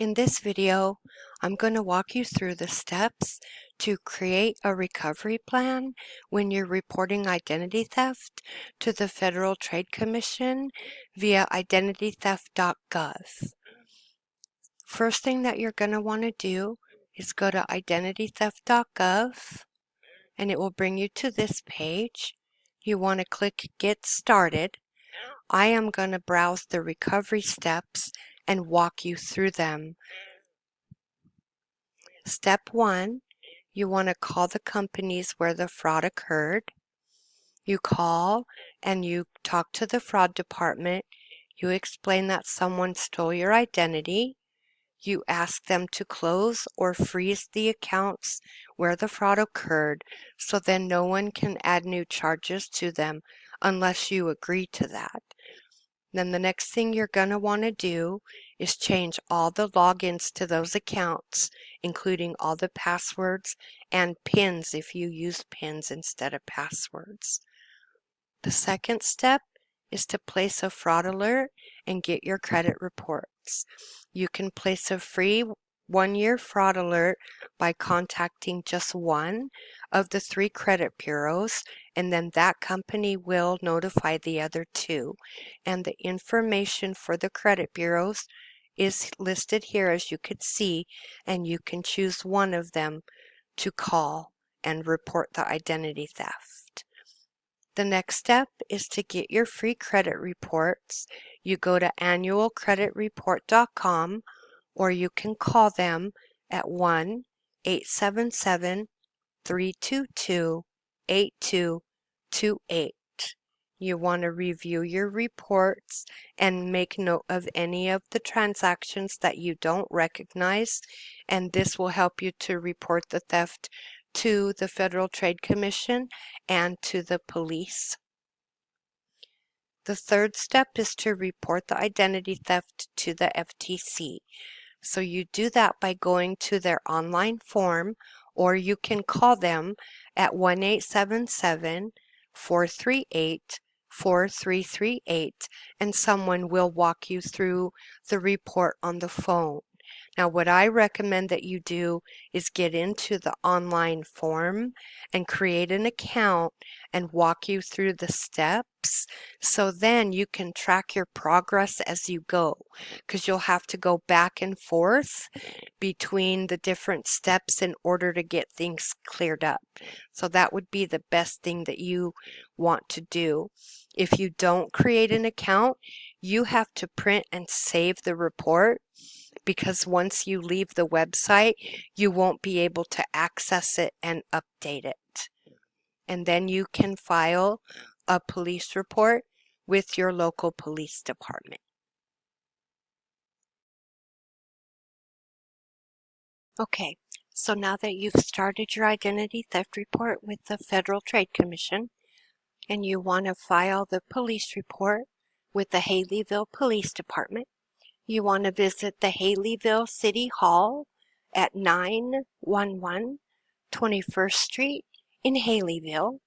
In this video, I'm going to walk you through the steps to create a recovery plan when you're reporting identity theft to the Federal Trade Commission via IdentityTheft.gov. First thing that you're going to want to do is go to IdentityTheft.gov and it will bring you to this page. You want to click Get Started. I am going to browse the recovery steps and walk you through them. Step 1, you want to call the companies where the fraud occurred. You call and you talk to the fraud department. You explain that someone stole your identity. You ask them to close or freeze the accounts where the fraud occurred, so then no one can add new charges to them unless you agree to that. Then the next thing you're going to want to do is change all the logins to those accounts, including all the passwords and PINs if you use PINs instead of passwords. The second step is to place a fraud alert and get your credit reports. You can place a free 1-year fraud alert by contacting just one of the 3 credit bureaus, and then that company will notify the other 2. And the information for the credit bureaus is listed here, as you can see, and you can choose one of them to call and report the identity theft. The next step is to get your free credit reports. You go to annualcreditreport.com or you can call them at 1-877-322-8228. You want to review your reports and make note of any of the transactions that you don't recognize, and this will help you to report the theft to the Federal Trade Commission and to the police. The third step is to report the identity theft to the FTC. So you do that by going to their online form, or you can call them at 1-877-438-4338 and someone will walk you through the report on the phone. Now, what I recommend that you do is get into the online form and create an account and walk you through the steps, so then you can track your progress as you go, because you'll have to go back and forth between the different steps in order to get things cleared up. So that would be the best thing that you want to do. If you don't create an account, you have to print and save the report, because once you leave the website, you won't be able to access it and update it. And then you can file a police report with your local police department. Okay, so now that you've started your identity theft report with the Federal Trade Commission, and you want to file the police report with the Haleyville Police Department, you want to visit the Haleyville City Hall at 911 21st Street in Haleyville.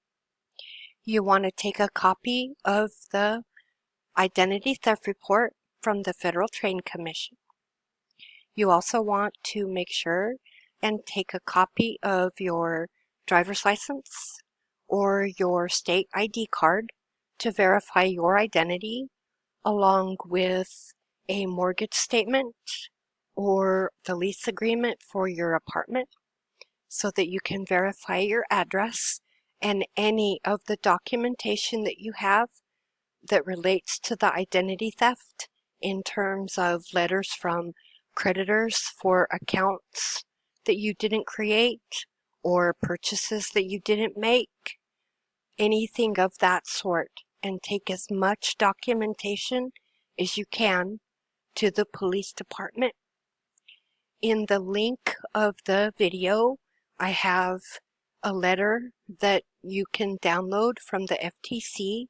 You want to take a copy of the identity theft report from the Federal Trade Commission. You also want to make sure and take a copy of your driver's license or your state ID card to verify your identity, along with a mortgage statement or the lease agreement for your apartment, so that you can verify your address and any of the documentation that you have that relates to the identity theft in terms of letters from creditors for accounts that you didn't create or purchases that you didn't make, anything of that sort, and take as much documentation as you can to the police department. In the link of the video, I have a letter that you can download from the FTC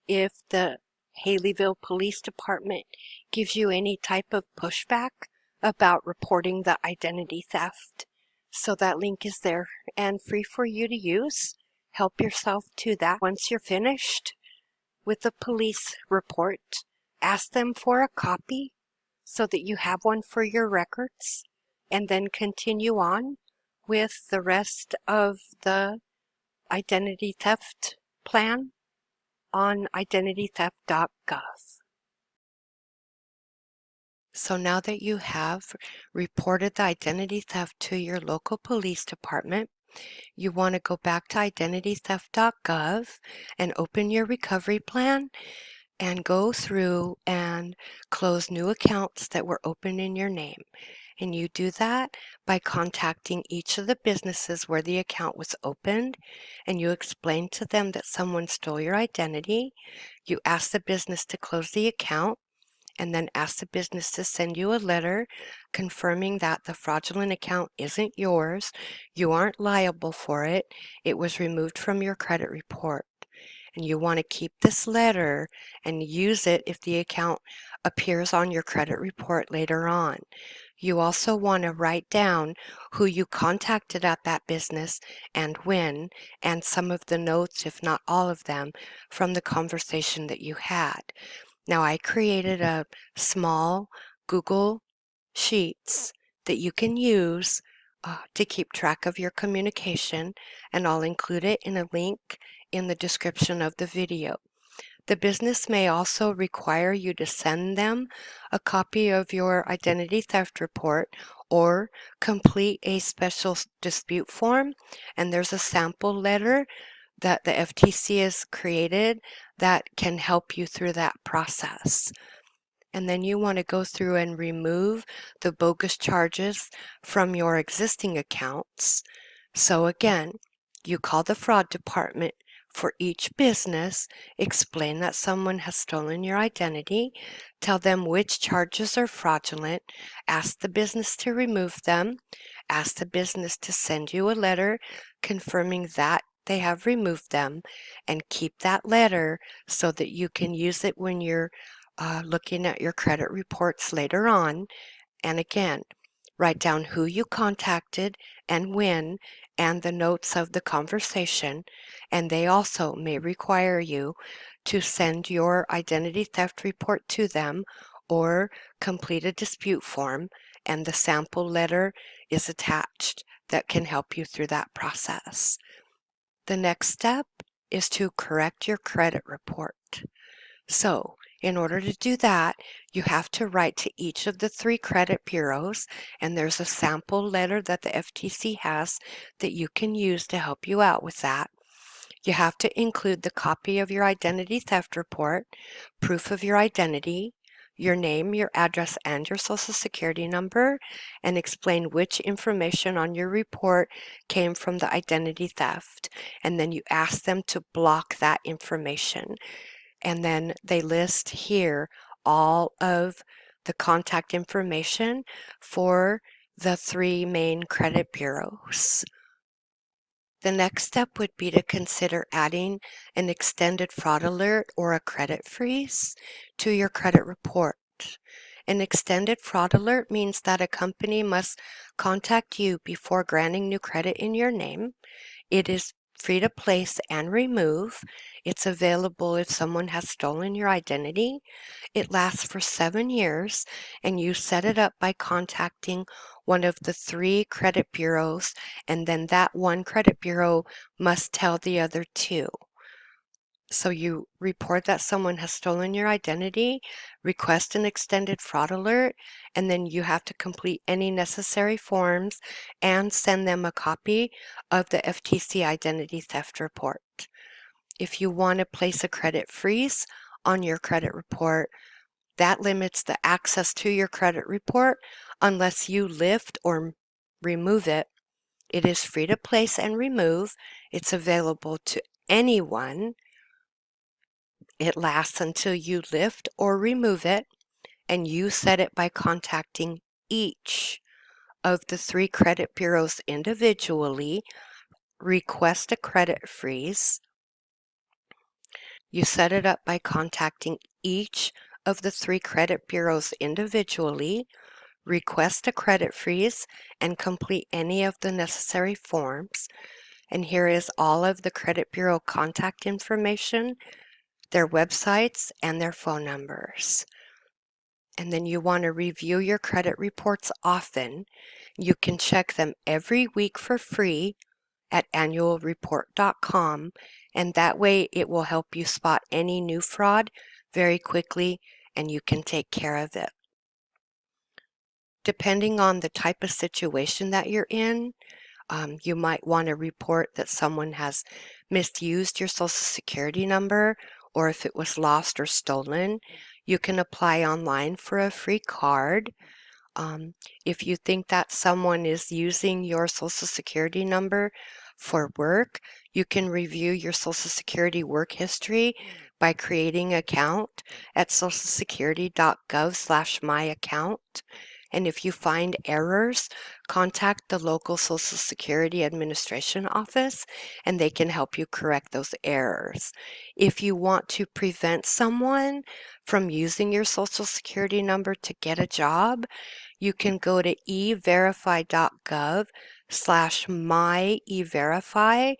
if the Haleyville Police Department gives you any type of pushback about reporting the identity theft. So that link is there and free for you to use. Help yourself to that. Once you're finished with the police report, ask them for a copy so that you have one for your records, and then continue on with the rest of the identity theft plan on IdentityTheft.gov. So now that you have reported the identity theft to your local police department, you want to go back to IdentityTheft.gov and open your recovery plan and go through and close new accounts that were open in your name. And you do that by contacting each of the businesses where the account was opened, and you explain to them that someone stole your identity. You ask the business to close the account, and then ask the business to send you a letter confirming that the fraudulent account isn't yours, you aren't liable for it, it was removed from your credit report. And you want to keep this letter and use it if the account appears on your credit report later on. You also want to write down who you contacted at that business and when, and some of the notes, if not all of them, from the conversation that you had. Now, I created a small Google Sheets that you can use to keep track of your communication, and I'll include it in a link in the description of the video. The business may also require you to send them a copy of your identity theft report or complete a special dispute form, and there's a sample letter that the FTC has created that can help you through that process. And then you want to go through and remove the bogus charges from your existing accounts. So again, you call the fraud department for each business, explain that someone has stolen your identity, tell them which charges are fraudulent, ask the business to remove them, ask the business to send you a letter confirming that they have removed them, and keep that letter so that you can use it when you're looking at your credit reports later on. And again, write down who you contacted and when, and the notes of the conversation. And they also may require you to send your identity theft report to them or complete a dispute form, and the sample letter is attached that can help you through that process. The next step is to correct your credit report. So, in order to do that, you have to write to each of the 3 credit bureaus, and there's a sample letter that the FTC has that you can use to help you out with that. You have to include the copy of your identity theft report, proof of your identity, your name, your address, and your social security number, and explain which information on your report came from the identity theft. And then you ask them to block that information. And then they list here all of the contact information for the 3 main credit bureaus. The next step would be to consider adding an extended fraud alert or a credit freeze to your credit report. An extended fraud alert means that a company must contact you before granting new credit in your name. It is free to place and remove. It's available if someone has stolen your identity. It lasts for 7 years, and you set it up by contacting one of the 3 credit bureaus, and then that one credit bureau must tell the other 2. So you report that someone has stolen your identity, request an extended fraud alert, and then you have to complete any necessary forms and send them a copy of the FTC identity theft report. If you want to place a credit freeze on your credit report, that limits the access to your credit report unless you lift or remove it. It is free to place and remove. It's available to anyone. It lasts until you lift or remove it, and you set it by contacting each of the 3 credit bureaus individually, request a credit freeze. You set it up by contacting each of the 3 credit bureaus individually, request a credit freeze, and complete any of the necessary forms. And here is all of the credit bureau contact information, their websites, and their phone numbers. And then you want to review your credit reports often. You can check them every week for free at annualreport.com, and that way it will help you spot any new fraud very quickly and you can take care of it. Depending on the type of situation that you're in, you might want to report that someone has misused your social security number, or if it was lost or stolen, you can apply online for a free card. If you think that someone is using your social security number for work, you can review your social security work history by creating an account at socialsecurity.gov/myaccount. And if you find errors, contact the local Social Security Administration office and they can help you correct those errors. If you want to prevent someone from using your Social Security number to get a job, you can go to everify.gov/myeverify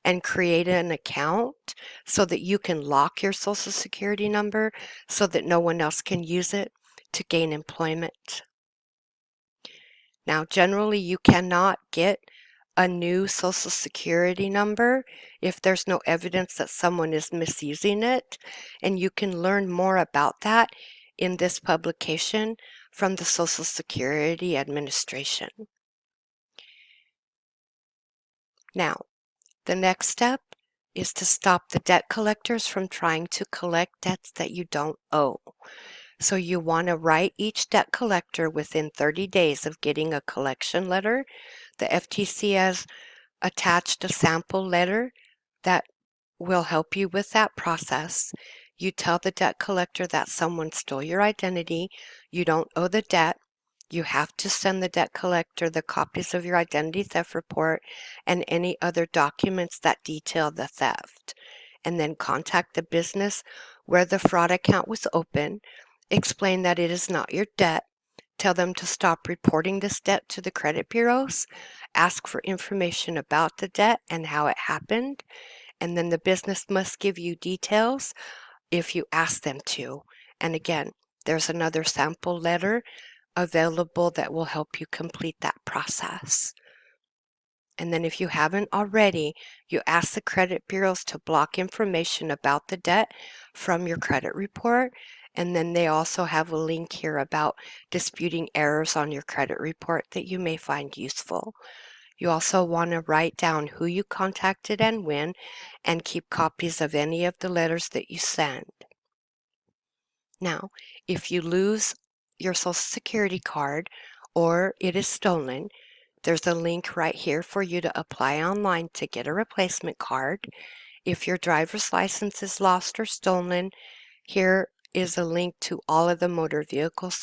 and create an account so that you can lock your Social Security number so that no one else can use it to gain employment. Now, generally, you cannot get a new Social Security number if there's no evidence that someone is misusing it, and you can learn more about that in this publication from the Social Security Administration. Now, the next step is to stop the debt collectors from trying to collect debts that you don't owe. So you want to write each debt collector within 30 days of getting a collection letter. The FTC has attached a sample letter that will help you with that process. You tell the debt collector that someone stole your identity, you don't owe the debt, you have to send the debt collector the copies of your identity theft report and any other documents that detail the theft. And then contact the business where the fraud account was open, explain that it is not your debt, tell them to stop reporting this debt to the credit bureaus, ask for information about the debt and how it happened, and then the business must give you details if you ask them to. And again, there's another sample letter available that will help you complete that process. And then if you haven't already, you ask the credit bureaus to block information about the debt from your credit report. And then they also have a link here about disputing errors on your credit report that you may find useful. You also want to write down who you contacted and when, and keep copies of any of the letters that you send. Now, if you lose your Social Security card or it is stolen, there's a link right here for you to apply online to get a replacement card. If your driver's license is lost or stolen, here is a link to all of the motor vehicle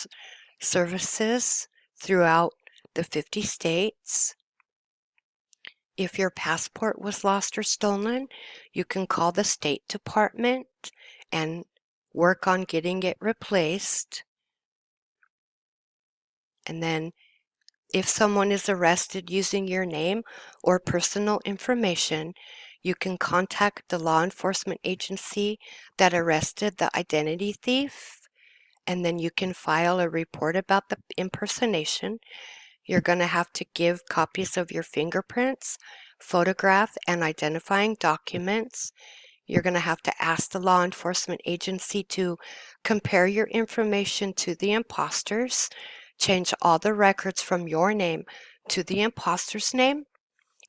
services throughout the 50 states. If your passport was lost or stolen, you can call the State Department and work on getting it replaced. And then if someone is arrested using your name or personal information, you can contact the law enforcement agency that arrested the identity thief, and then you can file a report about the impersonation. You're going to have to give copies of your fingerprints, photograph, and identifying documents. You're going to have to ask the law enforcement agency to compare your information to the imposters, change all the records from your name to the imposter's name,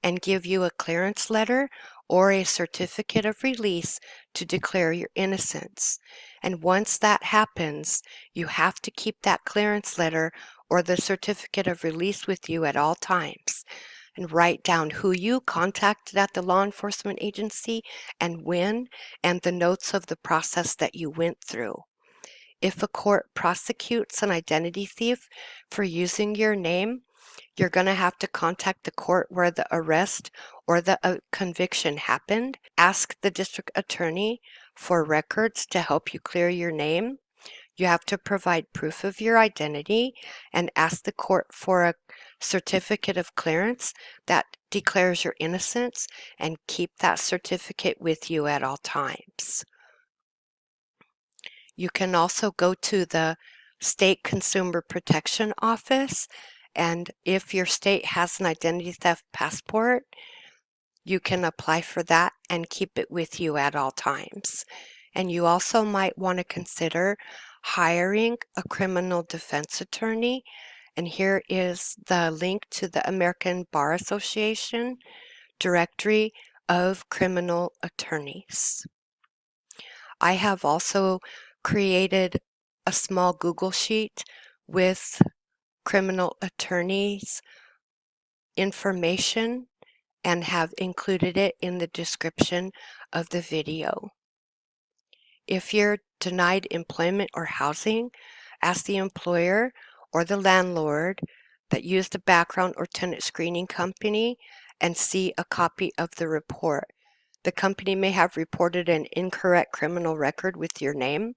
and give you a clearance letter or a certificate of release to declare your innocence. And once that happens, you have to keep that clearance letter or the certificate of release with you at all times. And write down who you contacted at the law enforcement agency and when, and the notes of the process that you went through. If a court prosecutes an identity thief for using your name, you're going to have to contact the court where the arrest or the conviction happened. Ask the district attorney for records to help you clear your name. You have to provide proof of your identity and ask the court for a certificate of clearance that declares your innocence, and keep that certificate with you at all times. You can also go to the state consumer protection office. And if your state has an identity theft passport, you can apply for that and keep it with you at all times. And you also might want to consider hiring a criminal defense attorney. And here is the link to the American Bar Association directory of criminal attorneys. I have also created a small Google sheet with criminal attorneys information and have included it in the description of the video. If you're denied employment or housing, ask the employer or the landlord that used the background or tenant screening company and see a copy of the report. The company may have reported an incorrect criminal record with your name.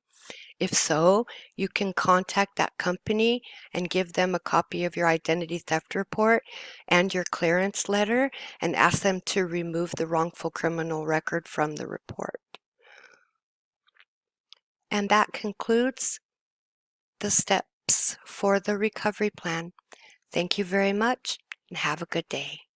If so, you can contact that company and give them a copy of your identity theft report and your clearance letter and ask them to remove the wrongful criminal record from the report. And that concludes the steps for the recovery plan. Thank you very much and have a good day.